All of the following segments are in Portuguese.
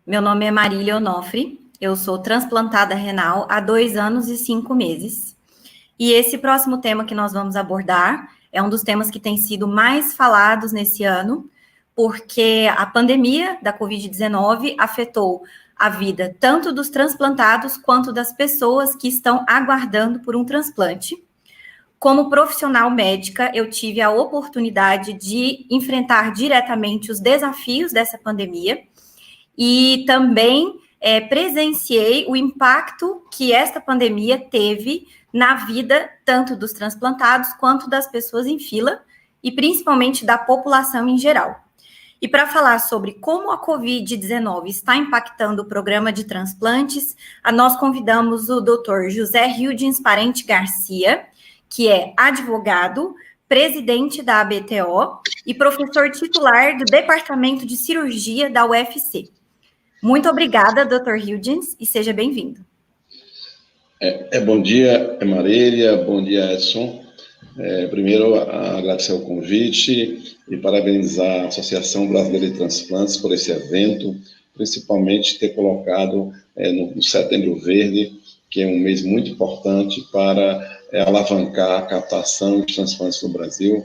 Meu nome é Marília Onofre, eu sou transplantada renal há 2 anos e 5 meses. E esse próximo tema que nós vamos abordar é um dos temas que tem sido mais falados nesse ano, porque a pandemia da Covid-19 afetou a vida tanto dos transplantados quanto das pessoas que estão aguardando por um transplante. Como profissional médica, eu tive a oportunidade de enfrentar diretamente os desafios dessa pandemia e também presenciei o impacto que esta pandemia teve na vida tanto dos transplantados quanto das pessoas em fila e principalmente da população em geral. E para falar sobre como a Covid-19 está impactando o programa de transplantes, nós convidamos o Dr. José Hildens Parente Garcia, que é advogado, presidente da ABTO e professor titular do Departamento de Cirurgia da UFC. Muito obrigada, Dr. Hildens, e seja bem-vindo. Bom dia, Marília, bom dia, Edson. Primeiro, agradecer o convite e parabenizar a Associação Brasileira de Transplantes por esse evento, principalmente ter colocado no Setembro Verde, que é um mês muito importante para alavancar a captação de transplantes no Brasil,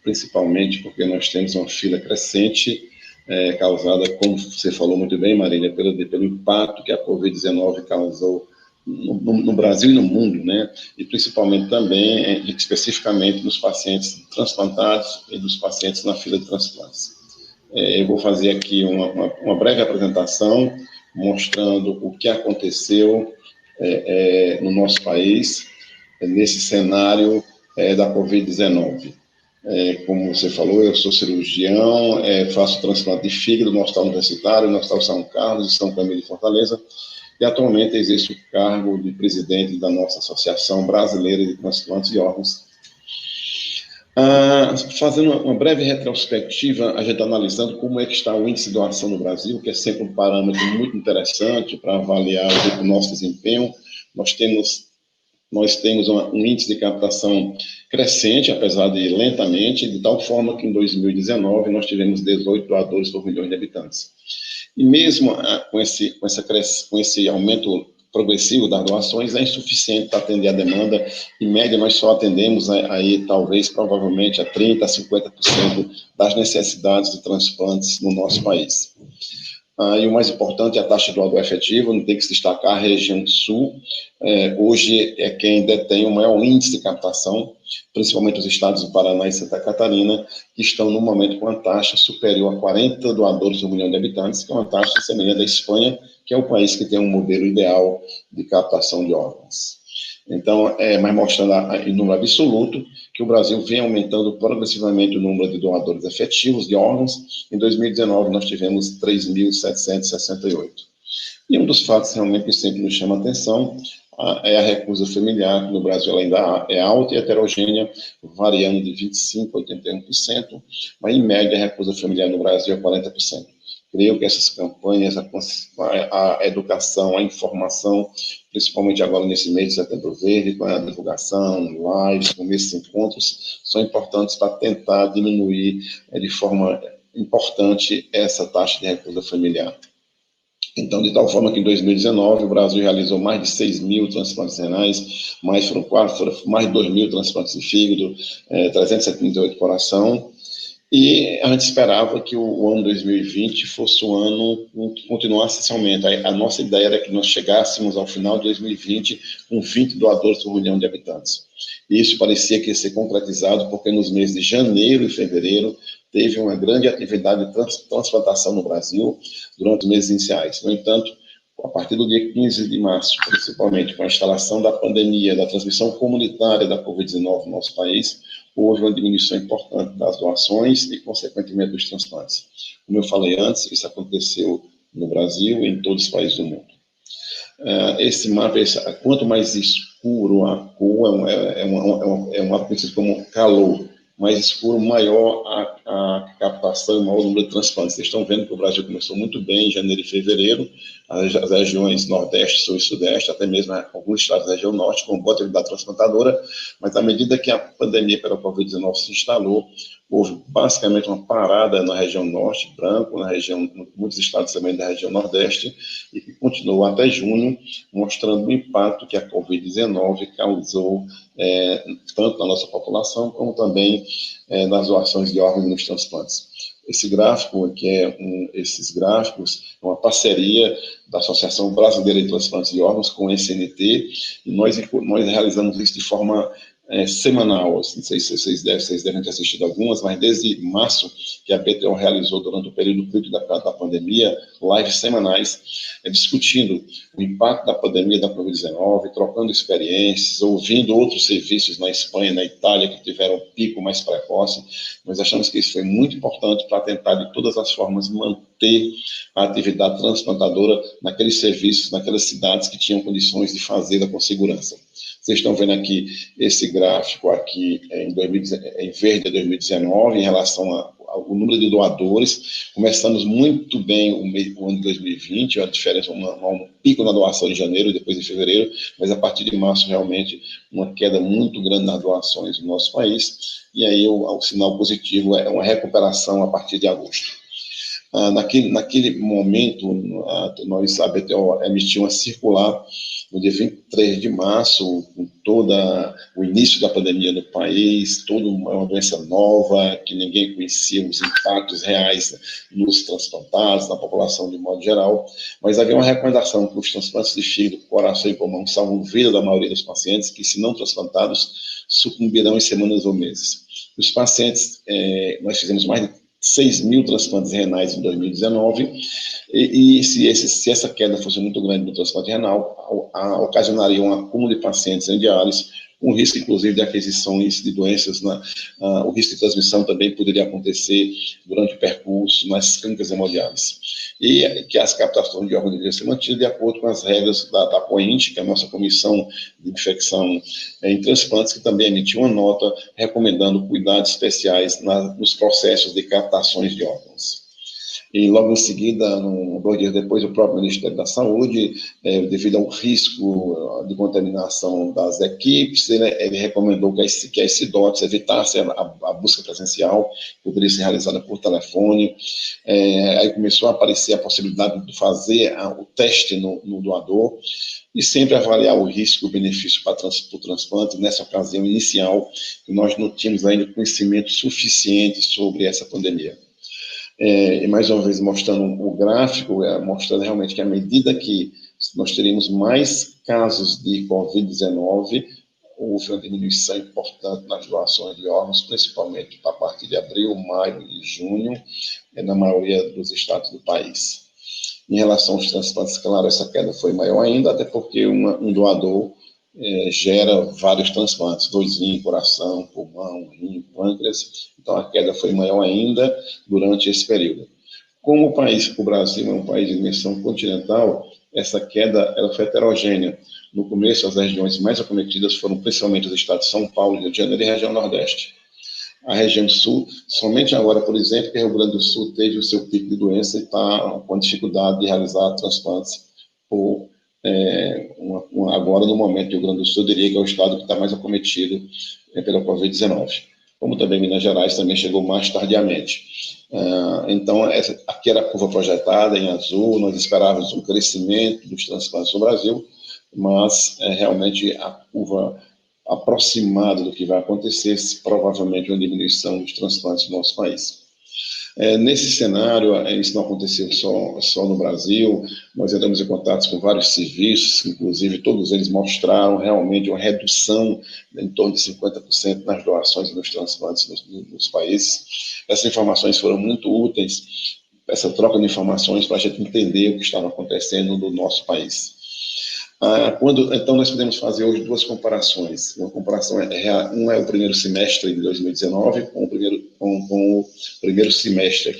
principalmente porque nós temos uma fila crescente, causada, como você falou muito bem, Marília, pelo impacto que a Covid-19 causou no Brasil e no mundo, né? E principalmente também, especificamente, nos pacientes transplantados e dos pacientes na fila de transplantes. Eu vou fazer aqui uma breve apresentação mostrando o que aconteceu no nosso país nesse cenário da Covid-19. Como você falou, eu sou cirurgião, faço transplante de fígado no Hospital Universitário, no Hospital São Carlos e São Camilo de Fortaleza, e atualmente exerço o cargo de presidente da nossa Associação Brasileira de Transplantes de Órgãos. Fazendo uma breve retrospectiva, a gente está analisando como é que está o índice de doação no Brasil, que é sempre um parâmetro muito interessante para avaliar o nosso desempenho. Nós temos um índice de captação crescente, apesar de lentamente, de tal forma que em 2019 nós tivemos 18 doadores por milhão de habitantes. E mesmo com esse aumento progressivo das doações, é insuficiente para atender a demanda. Em média, nós só atendemos aí, provavelmente, a 30% a 50% das necessidades de transplantes no nosso país. E o mais importante é a taxa de doador efetivo, não tem que se destacar a região sul. Hoje é quem detém o maior índice de captação, principalmente os estados do Paraná e Santa Catarina, que estão no momento com uma taxa superior a 40 doadores por milhão de habitantes, que é uma taxa semelhante à Espanha, que é o país que tem um modelo ideal de captação de órgãos. Então, mas mostrando em número absoluto, que o Brasil vem aumentando progressivamente o número de doadores efetivos de órgãos. Em 2019, nós tivemos 3.768. E um dos fatos realmente que sempre nos chama a atenção é a recusa familiar, que no Brasil ainda é alta e heterogênea, variando de 25% a 81%, mas em média a recusa familiar no Brasil é 40%. Creio que essas campanhas, a educação, a informação, principalmente agora nesse mês de Setembro Verde, com a divulgação, lives, com esses encontros, são importantes para tentar diminuir de forma importante essa taxa de recusa familiar. Então, de tal forma que em 2019 o Brasil realizou mais de 6 mil transplantes renais, foram mais de 2 mil transplantes de fígado, 378 de coração, e a gente esperava que o ano 2020 fosse um ano que continuasse esse aumento. A nossa ideia era que nós chegássemos ao final de 2020 com 20 doadores por milhão de habitantes. E isso parecia que ia ser concretizado porque nos meses de janeiro e fevereiro teve uma grande atividade de transplantação no Brasil durante os meses iniciais. No entanto, a partir do dia 15 de março, principalmente com a instalação da pandemia, da transmissão comunitária da Covid-19 no nosso país, houve uma diminuição importante das doações e, consequentemente, dos transplantes. Como eu falei antes, isso aconteceu no Brasil e em todos os países do mundo. Esse mapa, quanto mais escuro a cor, é um mapa conhecido como calor. Mais escuro, maior a captação e maior o número de transplantes. Vocês estão vendo que o Brasil começou muito bem em janeiro e fevereiro, as regiões Nordeste, Sul e Sudeste, até mesmo alguns estados da região Norte, com boa atividade transplantadora, mas à medida que a pandemia pela Covid-19 se instalou, houve basicamente uma parada na região norte, branco, na região, muitos estados também da região nordeste, e que continuou até junho, mostrando o impacto que a Covid-19 causou tanto na nossa população, como também nas doações de órgãos e nos transplantes. Esse gráfico, esses gráficos, é uma parceria da Associação Brasileira de Transplantes de Órgãos com o SNT, e nós realizamos isso de forma semanal. Não sei se vocês devem ter assistido algumas, mas desde março, que a BTO realizou durante o período crítico da pandemia, lives semanais, discutindo o impacto da pandemia da Covid-19, trocando experiências, ouvindo outros serviços na Espanha, na Itália, que tiveram um pico mais precoce. Nós achamos que isso foi muito importante para tentar, de todas as formas, manter a atividade transplantadora naqueles serviços, naquelas cidades que tinham condições de fazê-la com segurança. Vocês estão vendo aqui esse gráfico aqui em verde é 2019, em relação ao número de doadores. Começamos muito bem o ano de 2020, a diferença, um pico na doação em janeiro, depois em fevereiro, mas a partir de março, realmente, uma queda muito grande nas doações no nosso país, e aí o sinal positivo é uma recuperação a partir de agosto. Naquele momento, a BTO emitiu uma circular no dia 23 de março, com todo o início da pandemia no país, toda uma doença nova, que ninguém conhecia os impactos reais nos transplantados, na população de modo geral, mas havia uma recomendação que os transplantes de fígado, coração e pulmão salvam a vida da maioria dos pacientes, que, se não transplantados, sucumbirão em semanas ou meses. Os pacientes, nós fizemos mais de 6 mil transplantes renais em 2019, e se essa queda fosse muito grande no transplante renal, ocasionaria um acúmulo de pacientes em diálise, um risco, inclusive, de aquisições de doenças, o risco de transmissão também poderia acontecer durante o percurso nas clínicas hemodiálise. E que as captações de órgãos deveriam ser mantidas de acordo com as regras da COINT, que é a nossa Comissão de Infecção em Transplantes, que também emitiu uma nota recomendando cuidados especiais nos processos de captações de órgãos. E logo em seguida, 2 dias depois, o próprio Ministério da Saúde, devido ao risco de contaminação das equipes, ele recomendou que as CIDOTs evitassem a busca presencial, poderia ser realizada por telefone. Aí começou a aparecer a possibilidade de fazer o teste no doador, e sempre avaliar o risco e o benefício para o transplante. Nessa ocasião inicial, nós não tínhamos ainda conhecimento suficiente sobre essa pandemia. E mais uma vez mostrando o gráfico, mostrando realmente que à medida que nós teríamos mais casos de Covid-19, houve uma diminuição importante nas doações de órgãos, principalmente a partir de abril, maio e junho, na maioria dos estados do país. Em relação aos transplantes, claro, essa queda foi maior ainda, até porque um doador gera vários transplantes, 2 rins, coração, pulmão, rim, pâncreas. Então a queda foi maior ainda durante esse período. Como o Brasil é um país de dimensão continental, essa queda ela foi heterogênea. No começo, as regiões mais acometidas foram principalmente os estados de São Paulo, Rio de Janeiro e a região Nordeste. A região Sul, somente agora, por exemplo, que o Rio Grande do Sul teve o seu pico de doença e está com dificuldade de realizar transplantes agora, no momento, o Rio Grande do Sul, eu diria que é o estado que está mais acometido pela Covid-19. Como também Minas Gerais também chegou mais tardiamente. Então, aqui era a curva projetada em azul, nós esperávamos um crescimento dos transplantes no Brasil, mas realmente a curva aproximada do que vai acontecer, provavelmente uma diminuição dos transplantes no nosso país. Nesse cenário, isso não aconteceu só no Brasil, nós entramos em contato com vários serviços, inclusive todos eles mostraram realmente uma redução em torno de 50% nas doações e nos transplantes nos países. Essas informações foram muito úteis, essa troca de informações, para a gente entender o que estava acontecendo no nosso país. Então, nós podemos fazer hoje 2 comparações. Uma comparação um é o primeiro semestre de 2019 com o primeiro semestre,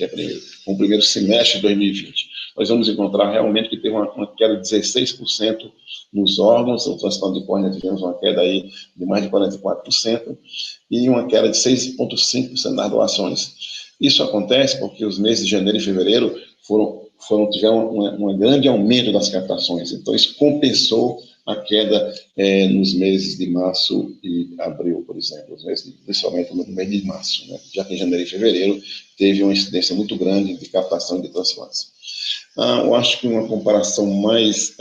com o primeiro semestre de 2020. Nós vamos encontrar realmente que teve uma queda de 16% nos órgãos. No transplante de córnea tivemos uma queda aí de mais de 44% e uma queda de 6,5% nas doações. Isso acontece porque os meses de janeiro e fevereiro tiveram um grande aumento das captações, então isso compensou a queda nos meses de março e abril, por exemplo, principalmente no mês de março, né? Já que em janeiro e fevereiro teve uma incidência muito grande de captação de transplantes. Eu acho que uma comparação mais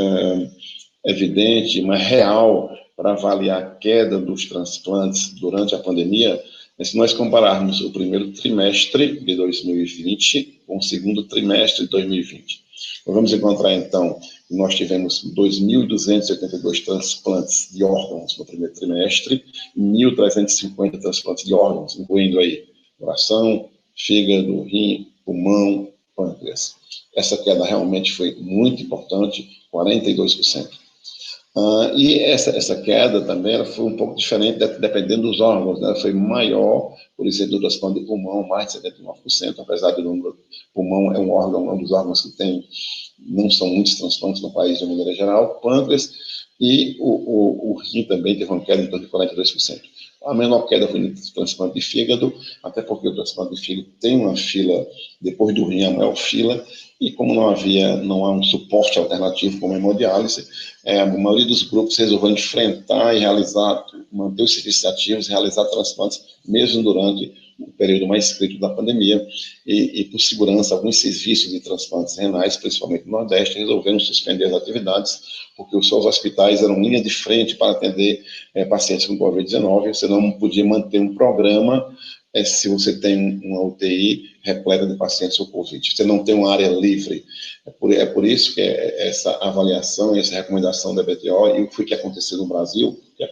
evidente, mais real, para avaliar a queda dos transplantes durante a pandemia, é se nós compararmos o primeiro trimestre de 2020 com o segundo trimestre de 2020. Nós vamos encontrar, então, que nós tivemos 2.282 transplantes de órgãos no primeiro trimestre e 1.350 transplantes de órgãos, incluindo aí coração, fígado, rim, pulmão, pâncreas. Essa queda realmente foi muito importante, 42%. E essa queda também ela foi um pouco diferente, dependendo dos órgãos, né? Foi maior, por exemplo, do transplante de pulmão, mais de 79%, apesar de o pulmão é um dos órgãos que não são muitos transplantes no país de uma maneira geral, pâncreas, e o rim também teve uma queda em torno de 42%. A menor queda foi no transplante de fígado, até porque o transplante de fígado tem uma fila, depois do rim, a maior fila, e como não há um suporte alternativo como a hemodiálise, a maioria dos grupos resolveu enfrentar e manter os serviços ativos e realizar transplantes, mesmo durante o período mais crítico da pandemia, e por segurança, alguns serviços de transplantes renais, principalmente no Nordeste, resolveram suspender as atividades, porque os seus hospitais eram linha de frente para atender pacientes com Covid-19, você não podia manter um programa se você tem uma UTI repleta de pacientes com Covid. Você não tem uma área livre. É por isso que essa avaliação e essa recomendação da BTO, e o que aconteceu no Brasil, eu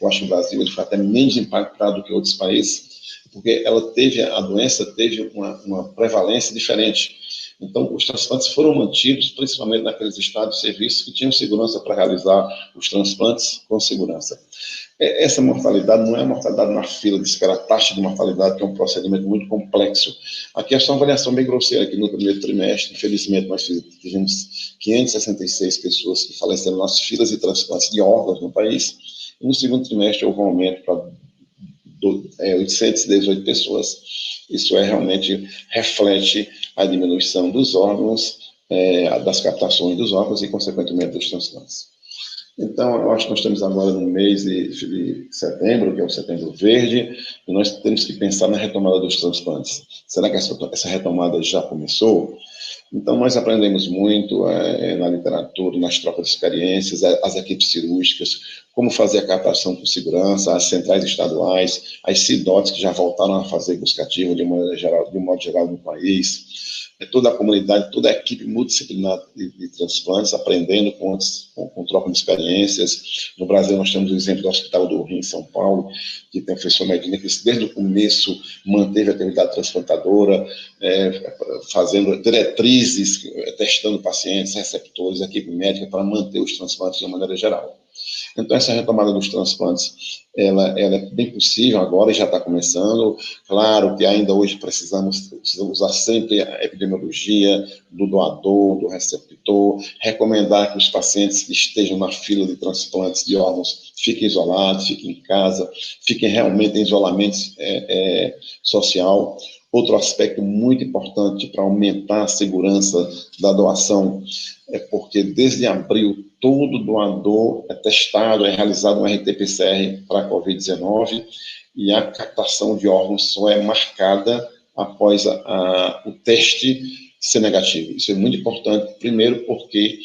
acho que o Brasil ele foi até menos impactado que outros países, porque a doença teve uma prevalência diferente. Então, os transplantes foram mantidos, principalmente naqueles estados de serviço que tinham segurança para realizar os transplantes com segurança. Essa mortalidade não é a mortalidade na fila de espera, a taxa de mortalidade, que é um procedimento muito complexo. Aqui é só uma avaliação bem grosseira, que no primeiro trimestre, infelizmente, nós tivemos 566 pessoas que faleceram nas filas de transplantes de órgãos no país, e no segundo trimestre houve um aumento para 818 pessoas. Isso realmente reflete a diminuição dos órgãos, das captações dos órgãos e, consequentemente, dos transplantes. Então, eu acho que nós estamos agora no mês de setembro, que é o Setembro Verde, e nós temos que pensar na retomada dos transplantes. Será que essa retomada já começou? Então, nós aprendemos muito na literatura, nas trocas de experiências, as equipes cirúrgicas, como fazer a captação com segurança, as centrais estaduais, as CIDOTs, que já voltaram a fazer busca ativa de um modo geral no país, toda a comunidade, toda a equipe multidisciplinar de transplantes, aprendendo com troca de experiências. No Brasil, nós temos o exemplo do Hospital do Rim, em São Paulo, que tem o professor Medina, que desde o começo manteve a atividade transplantadora, fazendo diretrizes, testando pacientes, receptores, equipe médica, para manter os transplantes de uma maneira geral. Então, essa retomada dos transplantes, ela é bem possível agora e já está começando. Claro que ainda hoje precisamos usar sempre a epidemiologia do doador, do receptor, recomendar que os pacientes que estejam na fila de transplantes de órgãos fiquem isolados, fiquem em casa, fiquem realmente em isolamento social. Outro aspecto muito importante para aumentar a segurança da doação é porque desde abril todo doador é testado, é realizado um RT-PCR para a Covid-19 e a captação de órgãos só é marcada após o teste ser negativo. Isso é muito importante, primeiro porque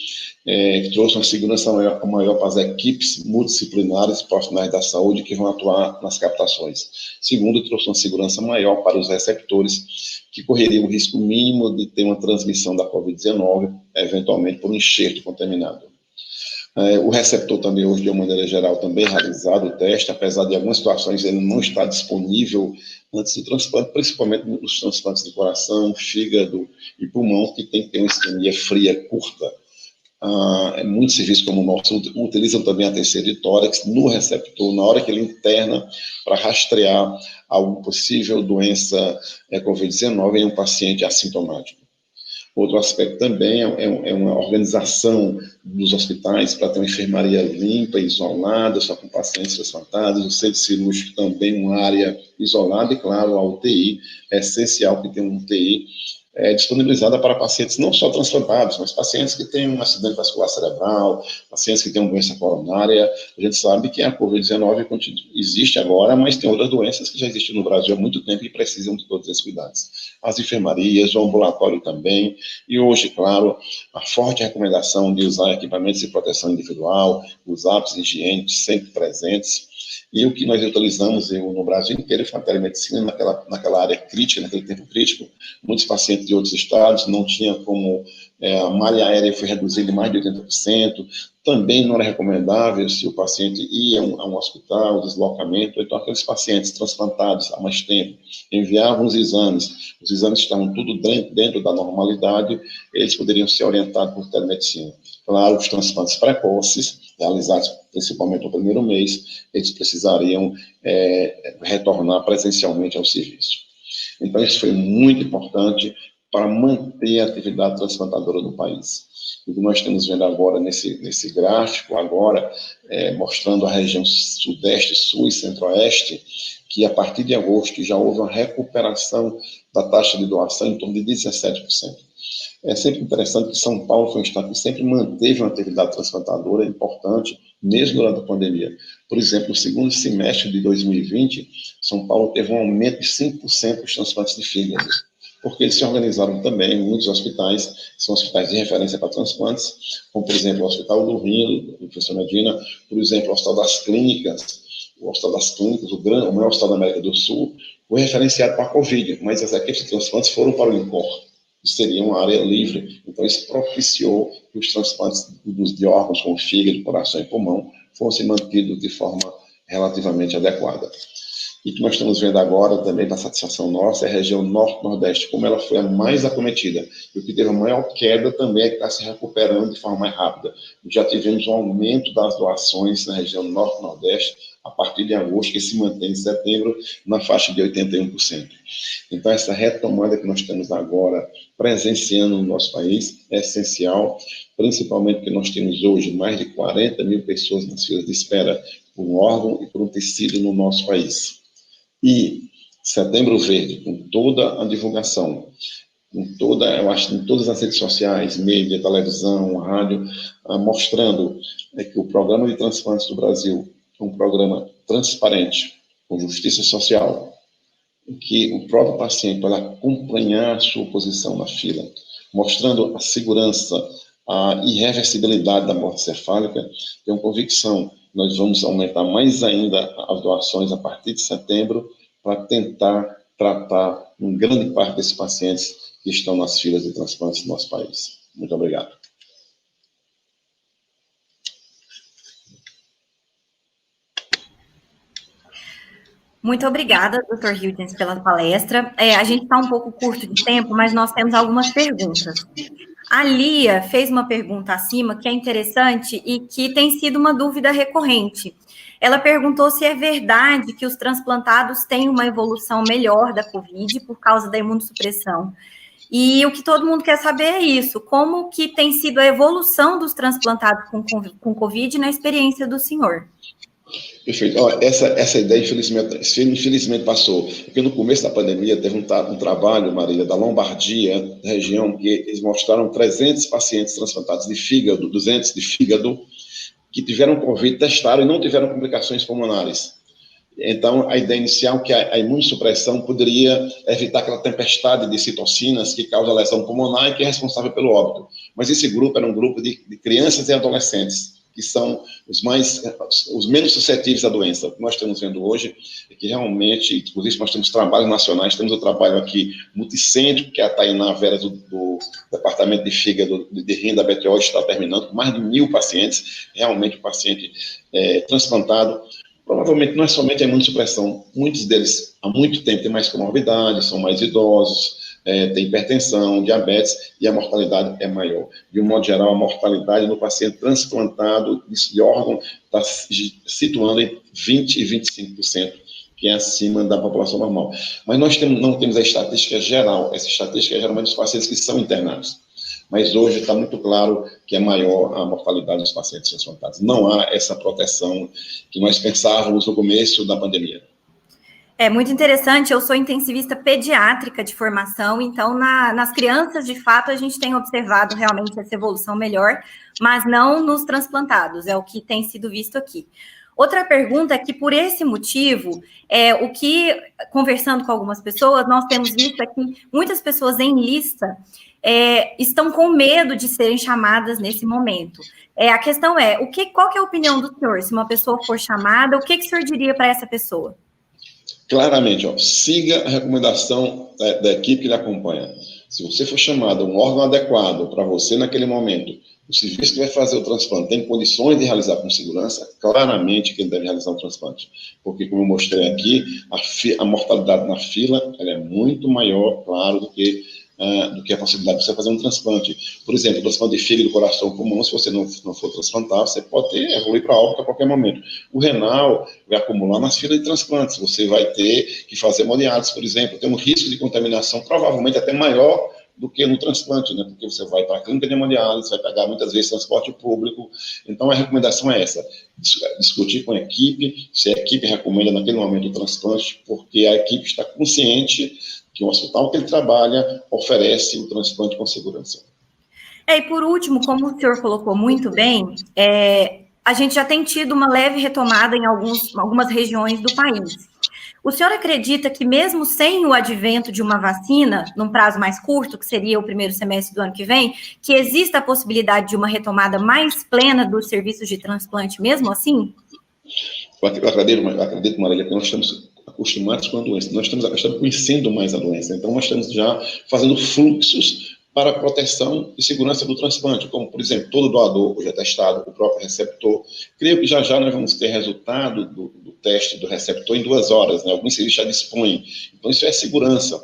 trouxe uma segurança maior para as equipes multidisciplinares e profissionais da saúde que vão atuar nas captações. Segundo, trouxe uma segurança maior para os receptores, que correriam o risco mínimo de ter uma transmissão da Covid-19, eventualmente por um enxerto contaminado. O receptor também, hoje, de uma maneira geral, também é realizado o teste, apesar de algumas situações ele não estar disponível antes do transplante, principalmente nos transplantes de coração, fígado e pulmão, que tem que ter uma isquemia fria curta. Muitos serviços como o nosso utilizam também a terceira de tórax no receptor, na hora que ele interna, para rastrear alguma possível doença Covid-19 em um paciente assintomático. Outro aspecto também é uma organização dos hospitais para ter uma enfermaria limpa, isolada, só com pacientes transplantados, o centro cirúrgico também uma área isolada e, claro, a UTI. É essencial que tenha uma UTI disponibilizada para pacientes não só transplantados, mas pacientes que têm um acidente vascular cerebral, pacientes que têm uma doença coronária. A gente sabe que a Covid-19 existe agora, mas tem outras doenças que já existem no Brasil há muito tempo e precisam de todos esses cuidados. As enfermarias, o ambulatório também, e hoje, claro, a forte recomendação de usar equipamentos de proteção individual, os hábitos higiênicos sempre presentes. E o que nós utilizamos no Brasil inteiro foi a telemedicina naquela área crítica, naquele tempo crítico. Muitos pacientes de outros estados não tinham como, a malha aérea foi reduzida em mais de 80%. Também não era recomendável se o paciente ia a um hospital, deslocamento. Então, aqueles pacientes transplantados há mais tempo enviavam os exames estavam tudo dentro da normalidade, eles poderiam ser orientados por telemedicina. Claro, os transplantes precoces, realizados principalmente no primeiro mês, eles precisariam retornar presencialmente ao serviço. Então, isso foi muito importante para manter a atividade transplantadora no país. O que nós estamos vendo agora nesse gráfico, mostrando a região sudeste, sul e centro-oeste, que a partir de agosto já houve uma recuperação da taxa de doação em torno de 17%. É sempre interessante que São Paulo foi um estado que sempre manteve uma atividade transplantadora importante, mesmo durante a pandemia. Por exemplo, no segundo semestre de 2020, São Paulo teve um aumento de 5% dos transplantes de fígado, porque eles se organizaram também, muitos hospitais, são hospitais de referência para transplantes, como, por exemplo, o Hospital do Rio, do professor Medina, por exemplo, o Hospital das Clínicas, o maior hospital da América do Sul, foi referenciado para a Covid, mas as equipes de transplantes foram para o INCOR, que seria uma área livre. Então, isso propiciou que os transplantes de órgãos como fígado, coração e pulmão fossem mantidos de forma relativamente adequada. E o que nós estamos vendo agora, também da satisfação nossa, é a região norte-nordeste, como ela foi a mais acometida. E o que teve a maior queda também é que está se recuperando de forma mais rápida. Já tivemos um aumento das doações na região norte-nordeste, a partir de agosto, que se mantém em setembro, na faixa de 81%. Então, essa retomada que nós temos agora presenciando no nosso país é essencial, principalmente porque nós temos hoje mais de 40 mil pessoas nas filas de espera por um órgão e por um tecido no nosso país. E Setembro Verde, com toda a divulgação, em todas as redes sociais, mídia, televisão, rádio, mostrando que o Programa de Transplantes do Brasil é um programa transparente, com justiça social, em que o próprio paciente pode acompanhar a sua posição na fila, mostrando a segurança, a irreversibilidade da morte cefálica. Tenho convicção, nós vamos aumentar mais ainda as doações a partir de setembro, para tentar tratar uma grande parte desses pacientes que estão nas filas de transplantes do nosso país. Muito obrigado. Muito obrigada, Dr. Huygens, pela palestra. A gente está um pouco curto de tempo, mas nós temos algumas perguntas. A Lia fez uma pergunta acima que é interessante e que tem sido uma dúvida recorrente. Ela perguntou se é verdade que os transplantados têm uma evolução melhor da COVID por causa da imunossupressão. E o que todo mundo quer saber é isso, como que tem sido a evolução dos transplantados com COVID na experiência do senhor? Perfeito. Essa ideia, infelizmente passou, porque no começo da pandemia teve um trabalho, Marília, da Lombardia, região, que eles mostraram 300 pacientes transplantados de fígado, 200 de fígado, que tiveram Covid, testaram e não tiveram complicações pulmonares. Então, a ideia inicial é que a imunossupressão poderia evitar aquela tempestade de citocinas que causa lesão pulmonar e que é responsável pelo óbito. Mas esse grupo era um grupo de crianças e adolescentes, que são os menos suscetíveis à doença. O que nós estamos vendo hoje é que realmente, inclusive nós temos trabalhos nacionais, temos o trabalho aqui multicêntrico, que a Tainá Vera do Departamento de Fígado de Rim da BTO está terminando, com mais de 1.000 pacientes, realmente o paciente transplantado. Provavelmente não é somente a imunossupressão, muitos deles há muito tempo têm mais comorbidades, são mais idosos, tem hipertensão, diabetes, e a mortalidade é maior. De um modo geral, a mortalidade no paciente transplantado de órgão está situando em 20% e 25%, que é acima da população normal. Mas nós não temos a estatística geral, essa estatística é geralmente dos pacientes que são internados. Mas hoje está muito claro que é maior a mortalidade dos pacientes transplantados. Não há essa proteção que nós pensávamos no começo da pandemia. É muito interessante, eu sou intensivista pediátrica de formação, então nas crianças, de fato, a gente tem observado realmente essa evolução melhor, mas não nos transplantados, é o que tem sido visto aqui. Outra pergunta é que, por esse motivo, conversando com algumas pessoas, nós temos visto aqui muitas pessoas em lista estão com medo de serem chamadas nesse momento. A questão é, qual que é a opinião do senhor? Se uma pessoa for chamada, o que o senhor diria para essa pessoa? Claramente, siga a recomendação da equipe que lhe acompanha. Se você for chamado a um órgão adequado para você naquele momento, o serviço que vai fazer o transplante tem condições de realizar com segurança, claramente que ele deve realizar o transplante. Porque, como eu mostrei aqui, a mortalidade na fila ela é muito maior, claro, do que a possibilidade de você fazer um transplante. Por exemplo, o transplante de fígado, coração, pulmão, se você não for transplantar, você pode evoluir para óbito a qualquer momento. O renal vai acumular nas filas de transplantes, você vai ter que fazer hemodiálise, por exemplo, tem um risco de contaminação provavelmente até maior do que no transplante, né? Porque você vai para a clínica de hemodiálise, vai pagar muitas vezes transporte público. Então, a recomendação é essa, discutir com a equipe, se a equipe recomenda naquele momento o transplante, porque a equipe está consciente que o hospital que ele trabalha oferece o transplante com segurança. E por último, como o senhor colocou muito bem, a gente já tem tido uma leve retomada em algumas regiões do país. O senhor acredita que mesmo sem o advento de uma vacina, num prazo mais curto, que seria o primeiro semestre do ano que vem, que exista a possibilidade de uma retomada mais plena dos serviços de transplante mesmo assim? Eu acredito, Marília, que nós estamos acostumados com a doença, nós estamos conhecendo mais a doença, então nós estamos já fazendo fluxos para a proteção e segurança do transplante, como, por exemplo, todo doador hoje é testado, o próprio receptor. Creio que já nós vamos ter resultado do teste do receptor em 2 horas, né? Alguns serviços já dispõem. Então, isso é segurança.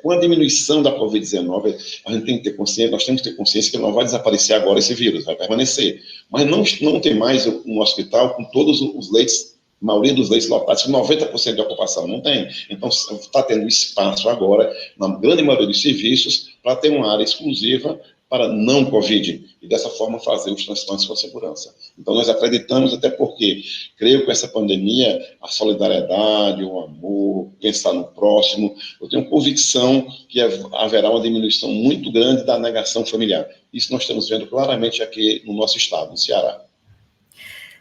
Com a diminuição da Covid-19, a gente tem que ter consciência, nós temos que ter consciência que não vai desaparecer agora esse vírus, vai permanecer. Mas não tem mais um hospital com todos os leitos, a maioria dos leitos lotados, 90% de ocupação, não tem. Então, está tendo espaço agora, na grande maioria dos serviços, para ter uma área exclusiva para não Covid, e dessa forma fazer os transplantes com segurança. Então, nós acreditamos, até porque creio que com essa pandemia, a solidariedade, o amor, pensar no próximo, eu tenho convicção que haverá uma diminuição muito grande da negação familiar. Isso nós estamos vendo claramente aqui no nosso estado, no Ceará.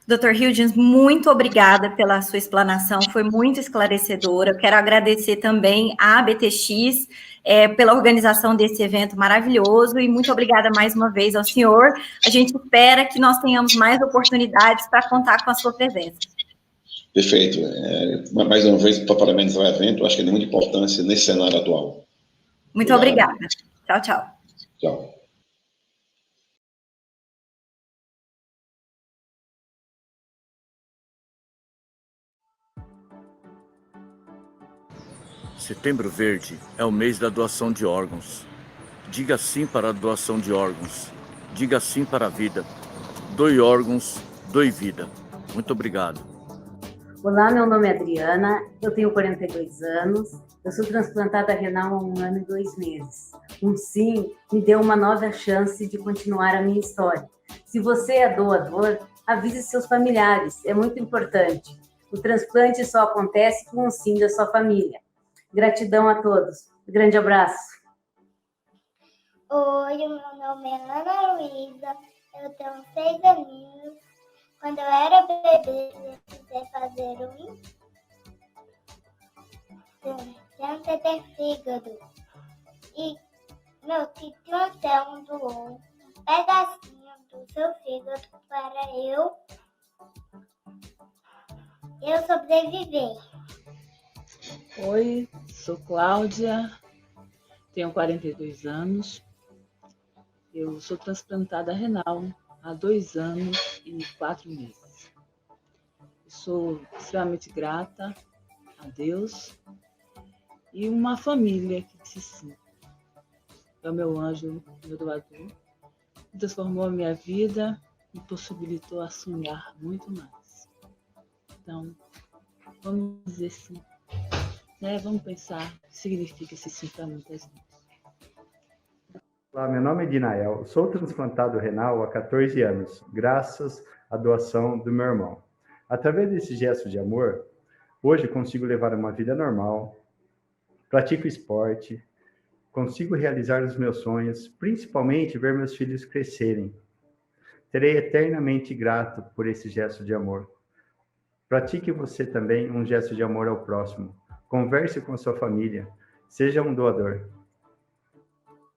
Dr. Hildens, muito obrigada pela sua explanação, foi muito esclarecedora. Eu quero agradecer também à ABTX pela organização desse evento maravilhoso e muito obrigada mais uma vez ao senhor. A gente espera que nós tenhamos mais oportunidades para contar com a sua presença. Perfeito. Mais uma vez, parabéns ao evento, acho que é de muita importância nesse cenário atual. Muito obrigada. Tchau, tchau. Tchau. Setembro Verde é o mês da doação de órgãos. Diga sim para a doação de órgãos. Diga sim para a vida. Doe órgãos, doe vida. Muito obrigado. Olá, meu nome é Adriana, eu tenho 42 anos, eu sou transplantada renal há 1 ano e 2 meses. Um sim me deu uma nova chance de continuar a minha história. Se você é doador, avise seus familiares, é muito importante. O transplante só acontece com um sim da sua família. Gratidão a todos. Um grande abraço. Oi, meu nome é Ana Luísa, eu tenho 6 aninhos. Quando eu era bebê, eu precisei fazer câncer de fígado. E meu tio Anselmo doou um pedacinho do seu fígado para eu sobreviver. Oi, sou Cláudia, tenho 42 anos, eu sou transplantada renal há 2 anos e 4 meses. Eu sou extremamente grata a Deus e uma família que disse sim. É o meu anjo, meu doador, que transformou a minha vida e possibilitou a sonhar muito mais. Então, vamos dizer sim. Vamos pensar o que significa esse sim para muitas vezes. Olá, meu nome é Dinael, sou transplantado renal há 14 anos, graças à doação do meu irmão. Através desse gesto de amor, Hoje consigo levar uma vida normal, pratico esporte, consigo realizar os meus sonhos, principalmente ver meus filhos crescerem. Serei eternamente grato por esse gesto de amor. Pratique você também um gesto de amor ao próximo. Converse com a sua família. Seja um doador.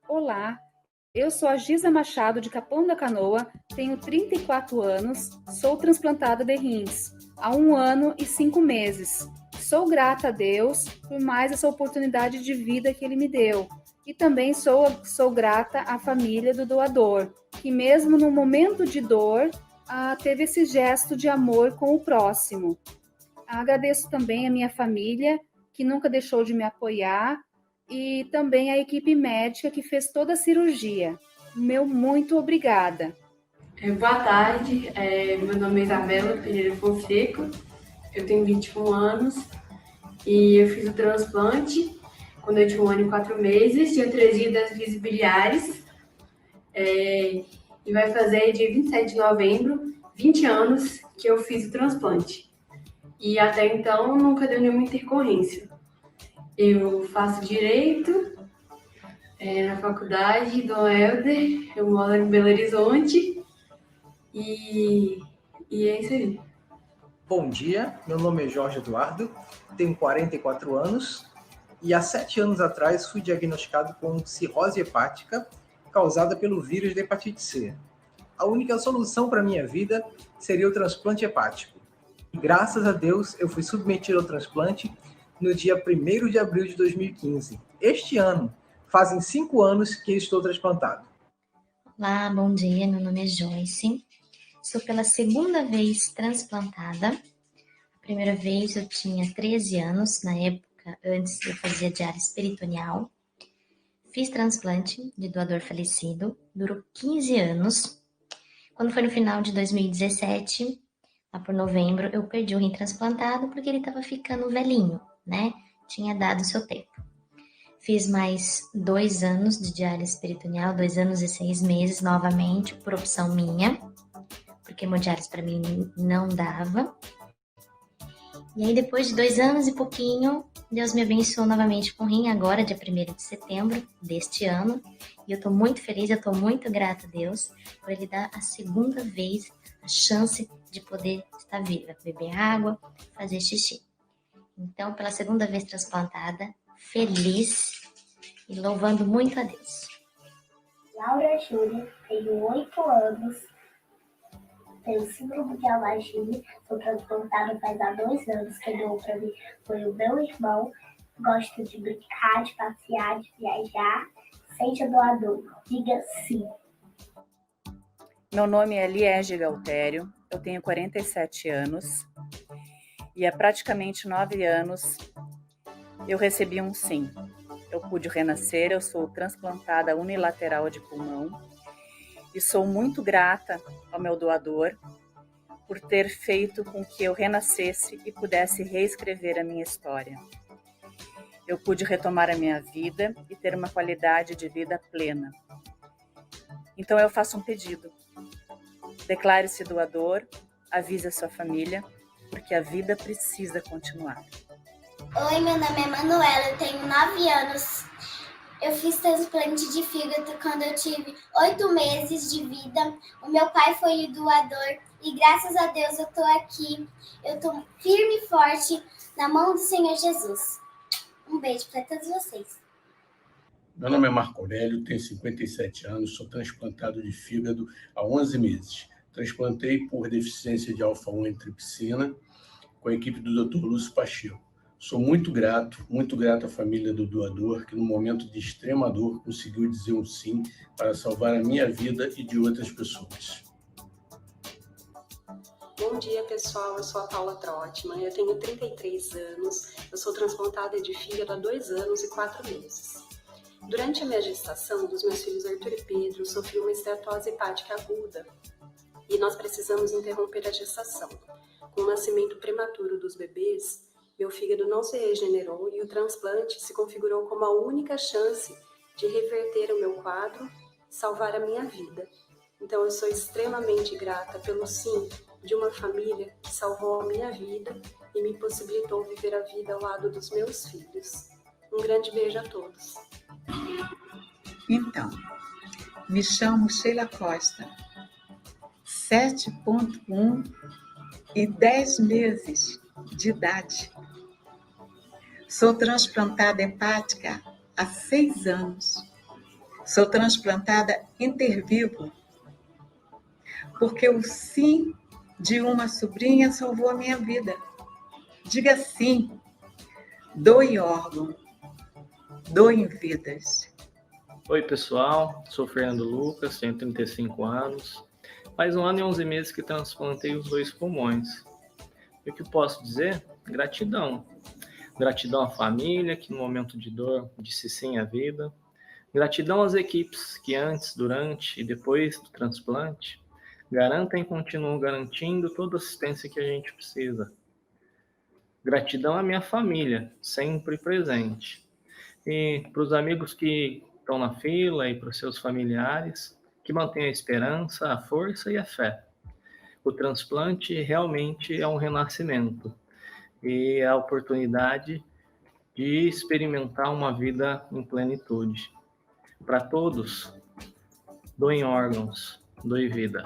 Olá, eu sou a Giza Machado, de Capão da Canoa, tenho 34 anos, sou transplantada de rins há 1 ano e 5 meses. Sou grata a Deus por mais essa oportunidade de vida que Ele me deu. E também sou grata à família do doador, que mesmo no momento de dor, teve esse gesto de amor com o próximo. Agradeço também a minha família, que nunca deixou de me apoiar, e também a equipe médica que fez toda a cirurgia. Meu muito obrigada. Boa tarde, meu nome é Isabela Pereira Fonseca, eu tenho 21 anos e eu fiz o transplante quando eu tinha 1 ano e 4 meses, tinha 13 das vias biliares, e vai fazer dia 27 de novembro, 20 anos que eu fiz o transplante. E até então nunca deu nenhuma intercorrência. Eu faço direito na faculdade Dom Helder, eu moro em Belo Horizonte e é isso aí. Bom dia, meu nome é Jorge Eduardo, tenho 44 anos e há 7 anos atrás fui diagnosticado com cirrose hepática causada pelo vírus da hepatite C. A única solução para a minha vida seria o transplante hepático. E graças a Deus eu fui submetido ao transplante no dia 1º de abril de 2015. Este ano, fazem 5 anos que eu estou transplantado. Olá, bom dia, meu nome é Joyce. Sou pela 2ª vez transplantada. A primeira vez eu tinha 13 anos, na época, antes eu fazia diálise peritoneal. Fiz transplante de doador falecido, durou 15 anos. Quando foi no final de 2017, lá por novembro, eu perdi o rim transplantado porque ele estava ficando velhinho, né? Tinha dado o seu tempo. Fiz mais 2 anos de diálise peritoneal, 2 anos e 6 meses, novamente, por opção minha, porque hemodiálise para mim não dava. E aí, depois de 2 anos e pouquinho, Deus me abençoou novamente com rim, agora, dia 1º de setembro deste ano. E eu tô muito feliz, eu tô muito grata a Deus por Ele dar a 2ª vez a chance de poder estar viva, beber água, fazer xixi. Então, pela 2ª vez transplantada, feliz e louvando muito a Deus. Laura Júlia, tenho 8 anos, tenho síndrome de alergia, sou transplantada faz há 2 anos, quem doou para mim foi o meu irmão, gosto de brincar, de passear, de viajar, seja doador, diga sim. Meu nome é Liege Galtério, eu tenho 47 anos e há praticamente 9 anos eu recebi um sim. Eu pude renascer, eu sou transplantada unilateral de pulmão e sou muito grata ao meu doador por ter feito com que eu renascesse e pudesse reescrever a minha história. Eu pude retomar a minha vida e ter uma qualidade de vida plena. Então eu faço um pedido. Declare-se doador, avise a sua família, porque a vida precisa continuar. Oi, meu nome é Manuela, eu tenho 9 anos. Eu fiz transplante de fígado quando eu tive 8 meses de vida. O meu pai foi o doador e graças a Deus eu tô aqui. Eu tô firme e forte na mão do Senhor Jesus. Um beijo para todos vocês. Meu nome é Marco Aurélio, tenho 57 anos, sou transplantado de fígado há 11 meses. Transplantei por deficiência de alfa-1 antripsina com a equipe do Dr. Lúcio Pacheco. Sou muito grato à família do doador, que no momento de extrema dor conseguiu dizer um sim para salvar a minha vida e de outras pessoas. Bom dia, pessoal. Eu sou a Paula Trotman, eu tenho 33 anos, eu sou transplantada de fígado há 2 anos e 4 meses. Durante a minha gestação dos meus filhos Arthur e Pedro, sofri uma esteatose hepática aguda e nós precisamos interromper a gestação. Com o nascimento prematuro dos bebês, meu fígado não se regenerou e o transplante se configurou como a única chance de reverter o meu quadro e salvar a minha vida. Então eu sou extremamente grata pelo sim de uma família que salvou a minha vida e me possibilitou viver a vida ao lado dos meus filhos. Um grande beijo a todos. Então, me chamo Sheila Costa, 7.1 e 10 meses de idade. Sou transplantada hepática há 6 anos. Sou transplantada intervivo, porque o sim de uma sobrinha salvou a minha vida. Diga sim, doe órgão, doe vidas. Oi, pessoal, sou Fernando Lucas, tenho 35 anos. Faz 1 ano e 11 meses que transplantei os 2 pulmões. E o que posso dizer? Gratidão. Gratidão à família, que no momento de dor disse sim à vida. Gratidão às equipes que antes, durante e depois do transplante garantem e continuam garantindo toda a assistência que a gente precisa. Gratidão à minha família, sempre presente. E para os amigos que estão na fila e para os seus familiares, que mantêm a esperança, a força e a fé. O transplante realmente é um renascimento e é a oportunidade de experimentar uma vida em plenitude. Para todos, doem órgãos, doem vida.